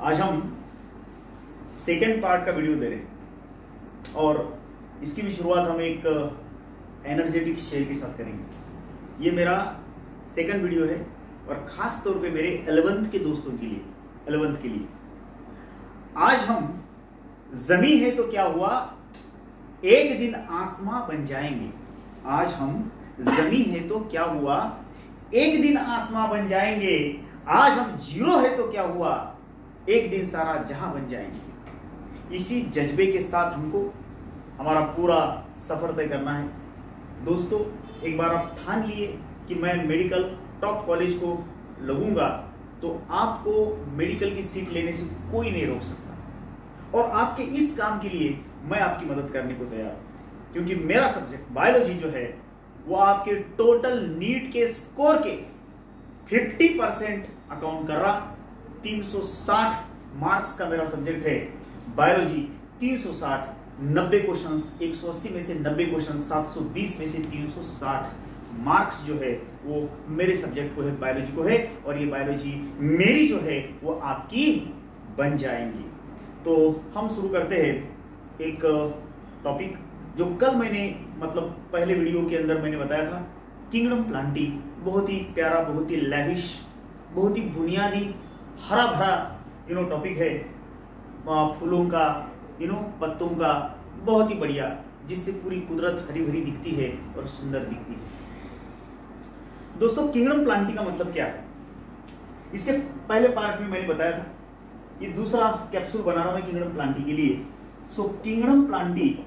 आज हम second part का वीडियो दे रहे हैं और इसकी भी शुरुआत हम एक एनर्जेटिक शेयर के साथ करेंगे। ये मेरा सेकंड वीडियो है और खास तौर पे मेरे 11th के दोस्तों के लिए, 11th के लिए। आज हम जमी है तो क्या हुआ, एक दिन आसमां बन जाएंगे। आज हम जमी है तो क्या हुआ, एक दिन आसमां बन जाएंगे। आज हम जीरो है तो क्या हुआ, एक दिन सारा जहां बन जाएंगे। इसी जज्बे के साथ हमको हमारा पूरा सफर तय करना है। दोस्तों, एक बार आप ठान लिए कि मैं मेडिकल टॉप कॉलेज को लगूंगा तो आपको मेडिकल की सीट लेने से कोई नहीं रोक सकता। और आपके इस काम के लिए मैं आपकी मदद करने को तैयार हूं, क्योंकि मेरा सब्जेक्ट बायोलॉजी जो है वो आपके टोटल नीट के स्कोर के 50% अकाउंट कर रहा। 360 मार्क्स का मेरा सब्जेक्ट है बायोलॉजी। 360, 90 क्वेश्चंस, 180 में से 90 क्वेश्चन, 720 में से 360 मार्क्स जो है वो मेरे सब्जेक्ट को है, बायोलॉजी को है। और ये बायोलॉजी मेरी जो है वो आपकी बन जाएंगी। तो हम शुरू करते हैं एक टॉपिक जो कल मैंने पहले वीडियो के अंदर मैंने बताया था। किंगडम प्लांटी बहुत ही प्यारा, बहुत ही लैविश, बहुत ही बुनियादी, हरा भरा टॉपिक है। फूलों का पत्तों का, बहुत ही बढ़िया, जिससे पूरी कुदरत हरी भरी दिखती है और सुंदर दिखती है। दोस्तों, किंगडम प्लांटी का मतलब क्या है? इसके पहले पार्ट में मैंने बताया था। ये दूसरा कैप्सूल बना रहा हूं मैं किंगडम प्लांटी के लिए। So kingdom plantae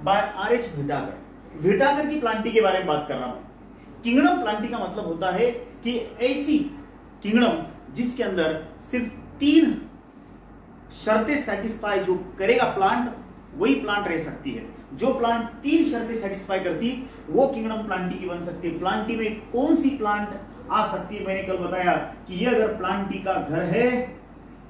by R H. Whittaker की प्लांटी के बारे में बात कर रहा हूं। किंगडम प्लांटी का मतलब होता है कि ऐसी किंगडम जिसके अंदर सिर्फ 3 शर्तें सेटिस्फाई जो करेगा प्लांट, वही प्लांट रह सकती है। जो प्लांट 3 शर्तें सेटिस्फाई करती वो किंगडम प्लांटी की बन सकती है। प्लांटी में कौन सी प्लांट आ सकती है? मैंने कल बताया कि ये अगर प्लांटी का घर है,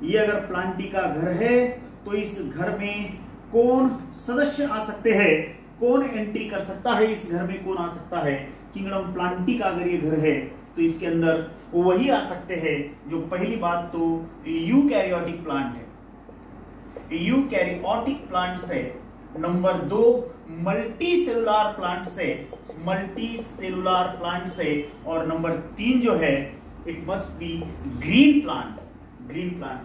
ये अगर प्लांटी का घर है तो इस घर में कौन सदस्य आ सकते हैं, कौन एंट्री कर सकता है, इस घर में कौन आ सकता है? किंगडम प्लांटी का अगर ये घर है तो इसके अंदर वही आ सकते हैं जो, पहली बात तो यूकैरियोटिक प्लांट है, यूकैरियोटिक प्लांट्स है। नंबर 2 मल्टी सेलुलर प्लांट्स है, मल्टी सेलुलर प्लांट्स है। और नंबर 3 जो है, it must be green plant, green plant.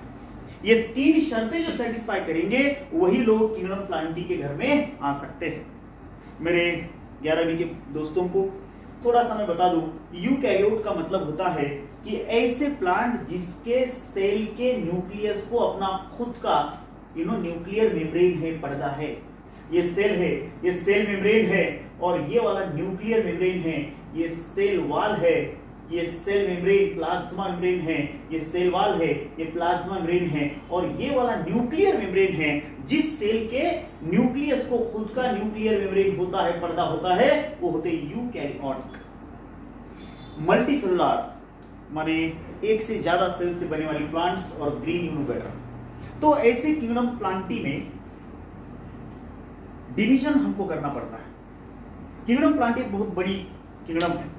ये 3 शर्तें जो सेटिस्फाई करेंगे वही लोग किंगडम प्लांटी के घर में आ सकते हैं। मेरे 11वीं के दोस्तों को थोड़ा सा मैं बता दूं, यूकैरियोट का मतलब होता है कि ऐसे प्लांट जिसके सेल के न्यूक्लियस को अपना खुद का न्यूक्लियर मेम्ब्रेन है, पर्दा है। ये सेल है, ये सेल मेम्ब्रेन है, और ये वाला न्यूक्लियर मेम्ब्रेन है, ये सेल वॉल है। ये सेल मेम्ब्रेन प्लाज्मा मेम्ब्रेन है, ये सेल वॉल है, ये प्लाज्मा मेम्ब्रेन है। और ये वाला न्यूक्लियर मेम्ब्रेन है, जिस सेल के न्यूक्लियस को खुद का न्यूक्लियर मेम्ब्रेन होता है, पर्दा होता है, वो होते यूकैरियोटिक। मल्टी सेलुलर माने एक से ज्यादा सेल से बने वाली प्लांट्स, और ग्रीन यूनिबेटर। तो ऐसे किंगडम प्लांटी में डिवीजन हमको करना पड़ता है। किंगडम प्लांटी बहुत बड़ी किंगडम है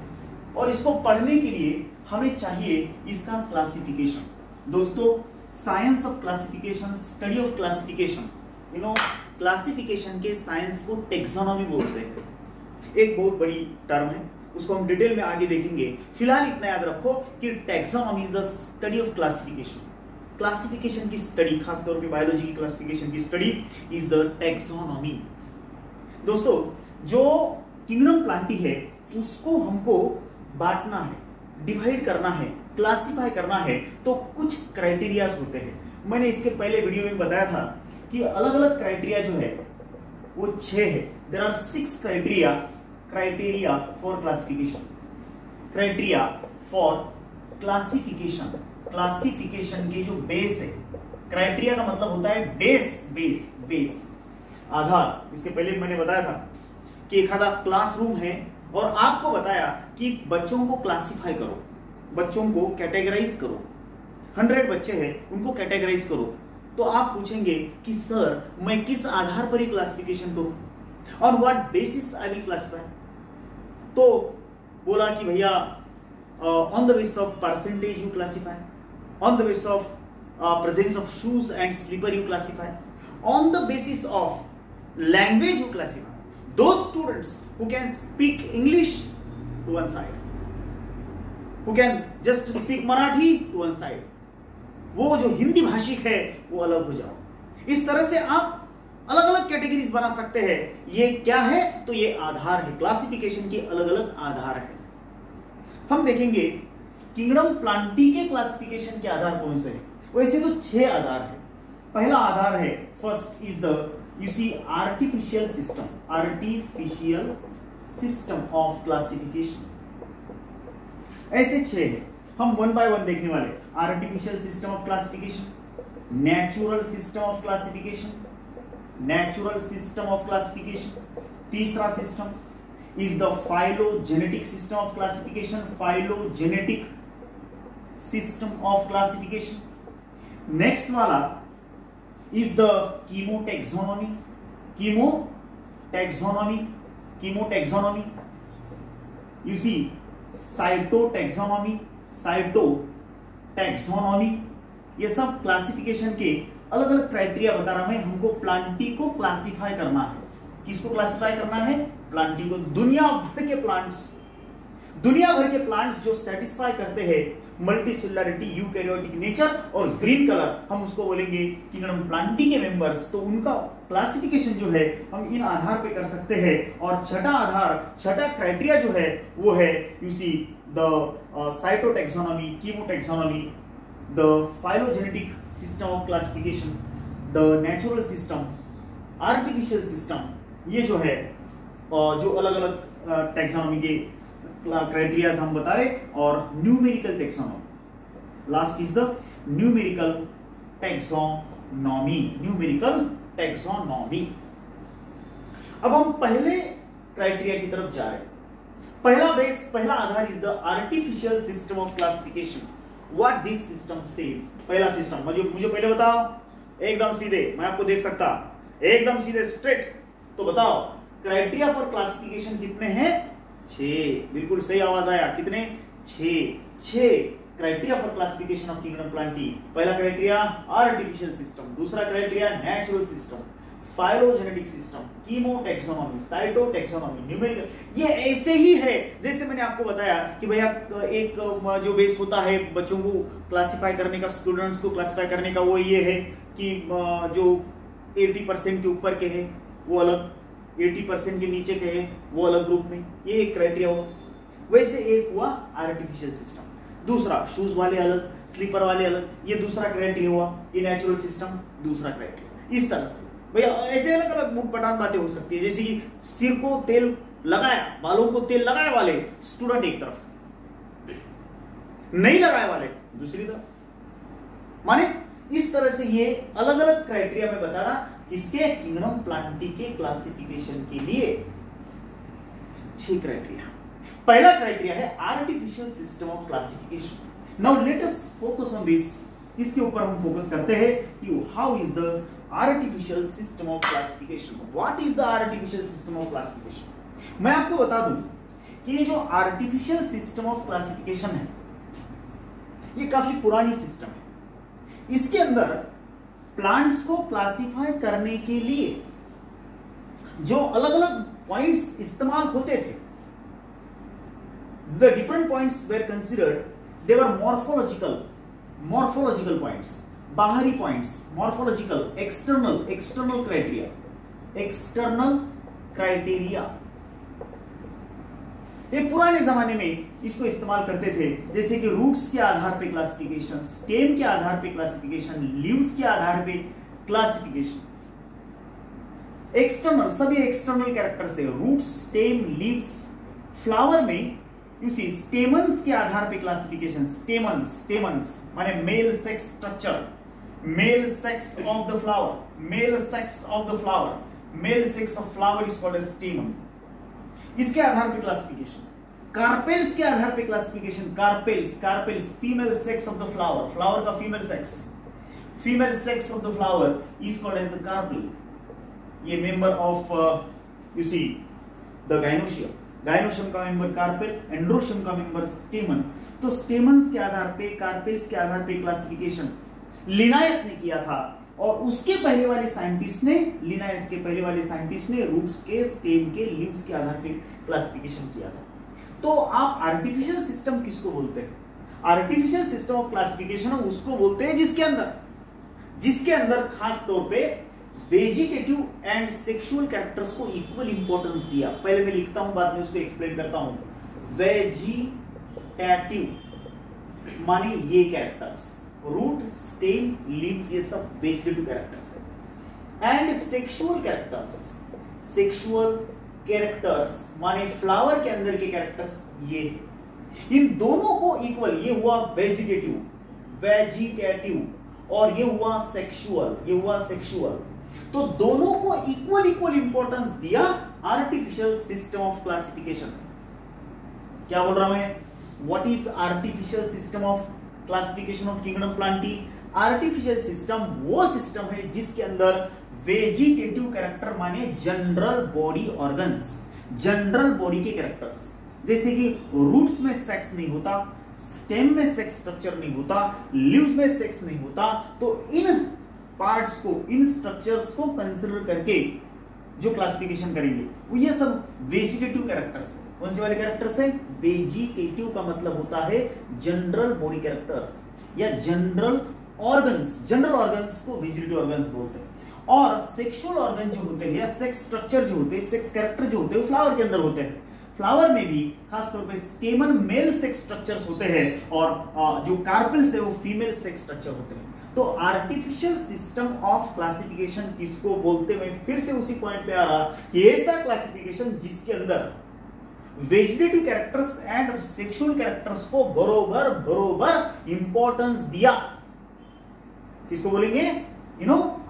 और इसको पढ़ने के लिए हमें चाहिए इसका क्लासिफिकेशन। दोस्तों, science of classification, study of classification, classification के साइंस को टेक्सोनॉमी बोलते हैं। एक बहुत बड़ी टर्म है, उसको हम डिटेल में आगे देखेंगे। फिलहाल इतना याद रखो कि taxonomy is the study of classification. Classification की स्टडी, खासतौर पे बायोलॉजी की क्लासिफिकेशन की स्टडी इज द टेक्सोनॉमी। दोस्तों, जो किंगडम प्लांटी है उसको हमको बांटना है, डिवाइड करना है, क्लासिफाई करना है, तो कुछ क्राइटेरियाज होते हैं। मैंने इसके पहले वीडियो में बताया था कि अलग अलग क्राइटेरिया जो है वो 6 है। There are 6 criteria for classification. Criteria for classification, classification के जो बेस है। क्राइटेरिया का मतलब होता है बेस, आधार। इसके पहले मैंने बताया था कि एक आधा क्लासरूम है और आपको बताया कि बच्चों को क्लासिफाई करो, बच्चों को कैटेगराइज करो। 100 बच्चे हैं, उनको कैटेगराइज करो। तो आप पूछेंगे कि सर मैं किस आधार पर ही क्लासिफिकेशन करूं, on what basis I will classify. तो बोला कि भैया on the basis of percentage you classify, on the basis of presence of shoes and slipper you classify, on the basis of language you classify. Those students who can speak English to one side, who can just speak Marathi to one side, वो जो हिंदी भाषिक है वो अलग हो जाओ. इस तरह से आप अलग अलग कैटेगरीज बना सकते हैं. ये क्या है? तो ये आधार है, क्लासिफिकेशन के अलग अलग आधार है. हम देखेंगे किंगडम प्लांटी के क्लासिफिकेशन के आधार कौन से हैं. वैसे तो 6 आधार है. पहला आधार है, first is the you see artificial system, artificial system of classification. ऐसे 6 है, हम वन बाय वन देखने वाले. Artificial system of classification, natural system of classification, natural system of classification. तीसरा system is the phylogenetic system of classification, phylogenetic system of classification. Next वाला is the chemotaxonomy, chemotaxonomy, chemotaxonomy. You see cytotaxonomy, cytotaxonomy. ये सब classification के अलग अलग criteria बता रहा मैं. हमको प्लांटी को क्लासिफाई करना है. किसको क्लासिफाई करना है? प्लांटी को. दुनिया भर के प्लांट्स जो सेटिस्फाई करते हैं मल्टीसेलुलरिटी, यूकैरियोटिक नेचर और ग्रीन कलर, हम उसको बोलेंगे किंगडम प्लांटी के मेंबर्स. तो उनका क्लासिफिकेशन जो है हम इन आधार पे कर सकते हैं. और छठा आधार, छठा क्राइटेरिया जो है वो है you see the cytotaxonomy, कीमोटैक्सोनॉमी, the phylogenetic system of classification, the natural system, artificial system. ये जो है जो अलग अलग टैक्सोनॉमी के क्राइटेरियाज हम बता रहे. और numerical taxonomy, last is the numerical taxonomy, numerical taxonomy. अब हम पहले क्राइटेरिया की तरफ जा रहे हैं. पहला आधार is the artificial system of classification. What this system says. पहला सिस्टम मुझे पहले बताओ, एकदम सीधे, मैं आपको देख सकता, एकदम सीधे स्ट्रेट. तो बताओ क्राइटेरिया फॉर क्लासिफिकेशन कितने हैं? 6. बिल्कुल सही आवाज आया. कितने? 6 criteria for classification of kingdom Plantae. पहला क्राइटेरिया आर्टिफिशियल सिस्टम, दूसरा criteria natural system, phylogenetic system, कीमोटैक्सोनॉमी, cytotaxonomy, numerical. ये ऐसे ही है जैसे मैंने आपको बताया कि भैया एक जो बेस होता है बच्चों को क्लासिफाई करने का, स्टूडेंट्स को क्लासिफाई करने का, वो ये है कि जो 80% के ऊपर के हैं वो अलग, 80% के नीचे के हैं वो अलग ग्रुप में. ये एक क्राइटेरिया हुआ. वैसे एक हुआ आर्टिफिशियल सिस्टम, दूसरा शूज वाले अलग, स्लीपर वाले अलग, ये दूसरा क्राइटेरिया हुआ. ये नेचुरल सिस्टम, दूसरा क्राइटेरिया. इस तरह से भैया ऐसे अलग अलग मुठ पटान बातें हो सकती है. जैसे कि सिर को तेल लगाया, बालों को तेल लगाए वाले स्टूडेंट एक तरफ, नहीं लगाए वाले दूसरी तरफ. माने इस तरह से ये अलग अलग क्राइटेरिया में बता रहा. इसके किंगडम प्लांटी के क्लासिफिकेशन के लिए 6 क्राइटेरिया. पहला क्राइटेरिया है artificial system of classification. Now let us focus on this. इसके ऊपर हम फोकस करते हैं कि how is the artificial system of classification. What is the artificial system of classification. मैं आपको बता दूं कि ये जो आर्टिफिशियल सिस्टम ऑफ क्लासिफिकेशन है ये काफी पुरानी सिस्टम है. इसके अंदर प्लांट्स को क्लासिफाई करने के लिए जो अलग अलग पॉइंट्स इस्तेमाल होते थे, the different points where considered. They were morphological points, बाहरी पॉइंट्स, मॉर्फोलॉजिकल, एक्सटर्नल क्राइटेरिया. ये पुराने जमाने में इसको इस्तेमाल करते थे. जैसे कि रूट्स के आधार पे क्लासिफिकेशन, स्टेम के आधार पे क्लासिफिकेशन, लीव्स के आधार पे क्लासिफिकेशन. एक्सटर्नल, सभी एक्सटर्नल कैरेक्टर से, रूट्स, स्टेम, लीव्स. फ्लावर में यू सी स्टेमन्स के आधार पे क्लासिफिकेशन. स्टेमन्स माने male sex structure, male sex of the flower, male sex of the flower, male sex of flower is called as stamen. इसके आधार पे classification. Carpels के आधार पे classification. Carpels female sex of the flower, flower का female sex of the flower is called as the carpel. ये member of you see the gynoecium. Gynoecium का member carpel, androecium का मेंबर स्टेमन। तो stamens के आधार पे, carpels के आधार पे क्लासिफिकेशन लिनायस ने किया था, और उसके पहले वाले साइंटिस्ट ने, लिनायस के पहले वाले साइंटिस्ट ने रूट्स के, स्टेम के, लीव्स के आधार पे क्लासिफिकेशन किया था। तो आप आर्टिफिशियल सिस्टम किसको बोलते हैं? आर्टिफिशियल सिस्टम ऑफ क्लासिफिकेशन उसको बोलते हैं जिसके अंदर खास तौर पे वेजिटेटिव एंड सेक्सुअल कैरेक्टर्स को इक्वल इंपॉर्टेंस दिया। पहले मैं लिखता हूं, बाद में उसको एक्सप्लेन करता हूं। वेजिटेटिव माने ये कैरेक्टर्स, रूट, स्टेम, लीव्स, ये सब वेजिटेटिव कैरेक्टर्स है। एंड सेक्सुअल कैरेक्टर्स माने फ्लावर के अंदर के कैरेक्टर्स, ये इन दोनों को इक्वल, ये हुआ वेजिटेटिव और ये हुआ सेक्सुअल, तो दोनों को इक्वल इंपॉर्टेंस दिया आर्टिफिशियल सिस्टम ऑफ क्लासिफिकेशन। क्या बोल रहा हूं मैं? What is artificial system of classification of kingdom Plantae? Artificial system वो सिस्टम है जिसके अंदर वेजिटेटिव कैरेक्टर माने general body organs, general body के कैरेक्टर्स, जैसे कि रूट्स में सेक्स नहीं होता, स्टेम में सेक्स स्ट्रक्चर नहीं होता, लीव्स में सेक्स नहीं होता, तो इन पार्ट्स को, इन स्ट्रक्चर्स को कंसीडर करके जो क्लासिफिकेशन करेंगे वो ये सब वेजिटेटिव कैरेक्टर्स है। कौन से वाले कैरेक्टर्स है? वेजिटेटिव का मतलब होता है जनरल बॉडी कैरेक्टर्स या जनरल ऑर्गन्स को वेजिटेटिव ऑर्गन्स बोलते हैं। और सेक्सुअल ऑर्गन जो होते हैं या सेक्स स्ट्रक्चर जो होते हैं, सेक्स कैरेक्टर जो होते हैं, वो फ्लावर के अंदर होते हैं। फ्लावर में भी खासतौर पे स्टेमन मेल सेक्स स्ट्रक्चर्स होते हैं और जो कार्पेल्स है वो फीमेल सेक्स स्ट्रक्चर होते हैं। तो आर्टिफिशियल सिस्टम ऑफ क्लासिफिकेशन किसको बोलते हैं? मैं फिर से उसी पॉइंट पे आ रहा कि ऐसा क्लासिफिकेशन जिसके अंदर vegetative characters and sexual characters को बरोबर इंपॉर्टेंस दिया, किसको बोलेंगे?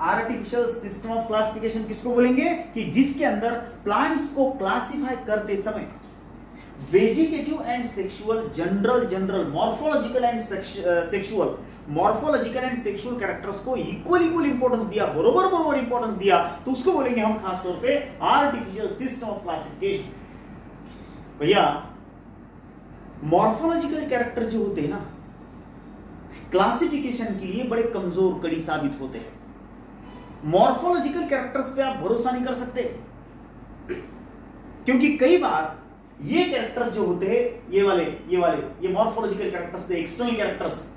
आर्टिफिशियल सिस्टम ऑफ क्लासिफिकेशन किसको बोलेंगे? कि जिसके अंदर प्लांट्स को क्लासिफाई करते समय vegetative and sexual, general morphological and sexual characters को इक्वल इंपॉर्टेंस दिया, बरोबर इंपॉर्टेंस दिया, तो उसको बोलेंगे हम खास तौर पे आर्टिफिशियल सिस्टम ऑफ क्लासिफिकेशन। भैया मॉर्फोलॉजिकल कैरेक्टर जो होते हैं ना, क्लासिफिकेशन के लिए बड़े कमजोर कड़ी साबित होते हैं। मॉर्फोलॉजिकल कैरेक्टर्स पे आप भरोसा नहीं कर सकते, क्योंकि कई बार ये कैरेक्टर्स जो होते हैं, ये मॉर्फोलॉजिकल कैरेक्टर्स, एक्सटर्नल कैरेक्टर्स,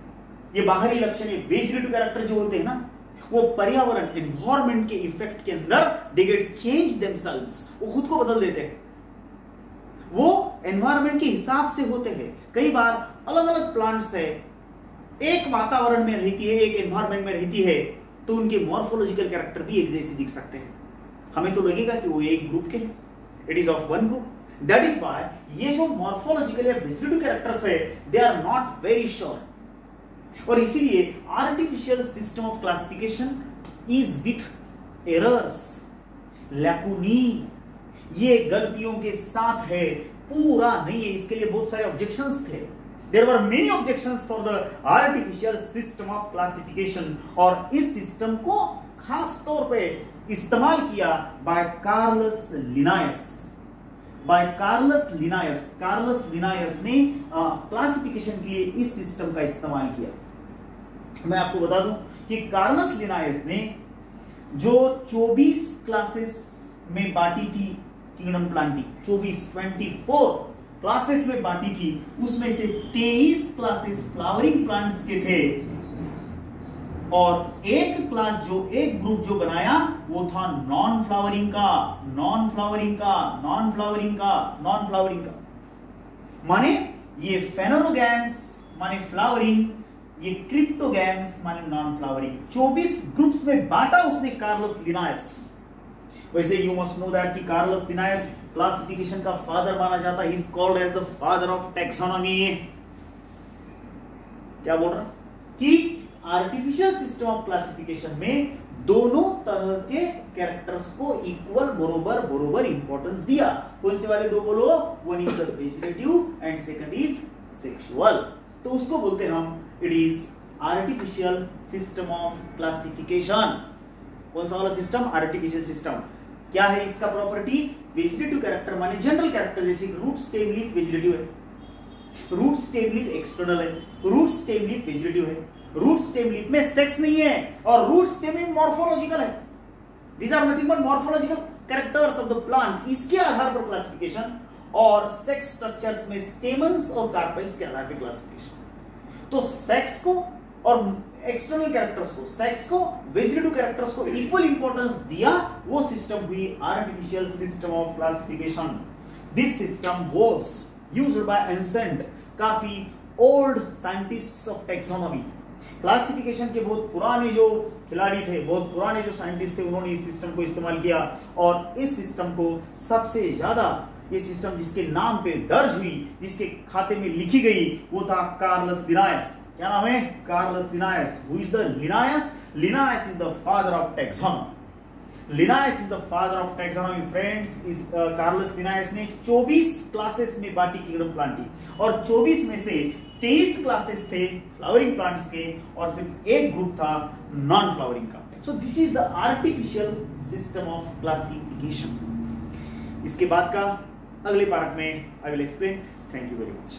ये बाहरी लक्षण, ये वेजिटेटिव कैरेक्टर जो होते हैं ना, वो पर्यावरण, एनवायरमेंट के इफेक्ट के अंदर दे गेट चेंज देमसेल्व्स, वो खुद को बदल देते हैं। वो एनवायरमेंट के हिसाब से होते हैं। कई बार अलग अलग प्लांट्स है, एक वातावरण में रहती है, एक एनवायरमेंट में रहती है, तो उनके मॉर्फोलॉजिकल कैरेक्टर भी एक जैसे दिख सकते हैं। हमें तो लगेगा कि वो एक ग्रुप के हैं, it is of one group. That is why ये जो मॉर्फोलॉजिकल या वेजिटेटिव कैरेक्टर्स है, they are not very sure, और इसीलिए artificial system of classification is with errors, lacunae, ये गलतियों के साथ है, पूरा नहीं है। इसके लिए बहुत सारे ऑब्जेक्शंस थे। There were many objections for the artificial system of classification, और इस सिस्टम को खास तौर पे इस्तेमाल किया by Carolus Linnaeus. Carolus Linnaeus ने क्लासिफिकेशन के लिए इस सिस्टम का इस्तेमाल किया। मैं आपको बता दूं कि कार्लस लिनायस ने जो 24 क्लासेस में बांटी थी किंगडम प्लांटी, 24 क्लासेस में बांटी थी, उसमें से 23 क्लासेस फ्लावरिंग प्लांट्स के थे, और एक ग्रुप जो बनाया वो था नॉन फ्लावरिंग का। माने ये फेनोरोगैम्स माने फ्लावरिंग, ये क्रिप्टोगैम्स माने नॉन फ्लावरिंग। 24 ग्रुप्स में बांटा उसने कार्लस लिनायस। वैसे यू मस्ट नो दैट कि कार्लस लिनायस क्लासिफिकेशन का फादर माना जाता है। He is called as the father of taxonomy. क्या बोल रहा कि आर्टिफिशियल सिस्टम ऑफ क्लासिफिकेशन में दोनों तरह के कैरेक्टर्स को इक्वल बरोबर इंपॉर्टेंस दिया। कौन से वाले दो बोलो? One is the vegetative and second is sexual. तो उसको बोलते हैं हम, it is artificial system of classification. कौन सा वाला सिस्टम? Artificial system. क्या है इसका प्रॉपर्टी? वेजिटेटिव कैरेक्टर माने जनरल कैरेक्टर, जैसे रूट स्टेम लीफ वेजिटेटिव है, रूट स्टेम लीफ एक्सटर्नल है, रूट स्टेम लीफ वेजिटेटिव है, रूट स्टेम लीफ में सेक्स नहीं है और रूट स्टेम में मॉर्फोलॉजिकल है। These are nothing but morphological characters of the plant. इसके आधार पर क्लासिफिकेशन, और सेक्स स्ट्रक्चर्स में स्टेमन्स और कार्पेल्स के आधार पर क्लासिफिकेशन। तो सेक्स को और एक्सटर्नल कैरेक्टर्स को, सेक्स को, वेजिटेटिव कैरेक्टर्स को इक्वल इंपॉर्टेंस दिया, वो सिस्टम हुई artificial system of classification. This system was used by ancient, काफी old scientists of taxonomy. Classification के बहुत पुराने जो खिलाड़ी थे, बहुत पुराने जो साइंटिस्ट थे, उन्होंने इस सिस्टम को इस्तेमाल किया। और इस सिस्टम को सबसे ज्यादा, ये सिस्टम जिसके नाम पे दर्ज हुई, जिसके खाते में लिखी गई, वो था कार्लस लिनायस। क्या नाम है? Carolus Linnaeus. Who is the Linnaeus? Linnaeus is the father of taxonomy. Linnaeus is the father of taxonomy friends. इस कार्लस लिनायस ने 24 क्लासेस में बाटी किंगडम प्लांटी, और 24 में से 23 क्लासेस थे फ्लावरिंग प्लांट्स के, और सिर्फ एक ग्रुप था नॉन फ्लावरिंग का। So this is the artificial system of classification. इसके बाद का अगले पार्ट में I will explain. Thank you very much.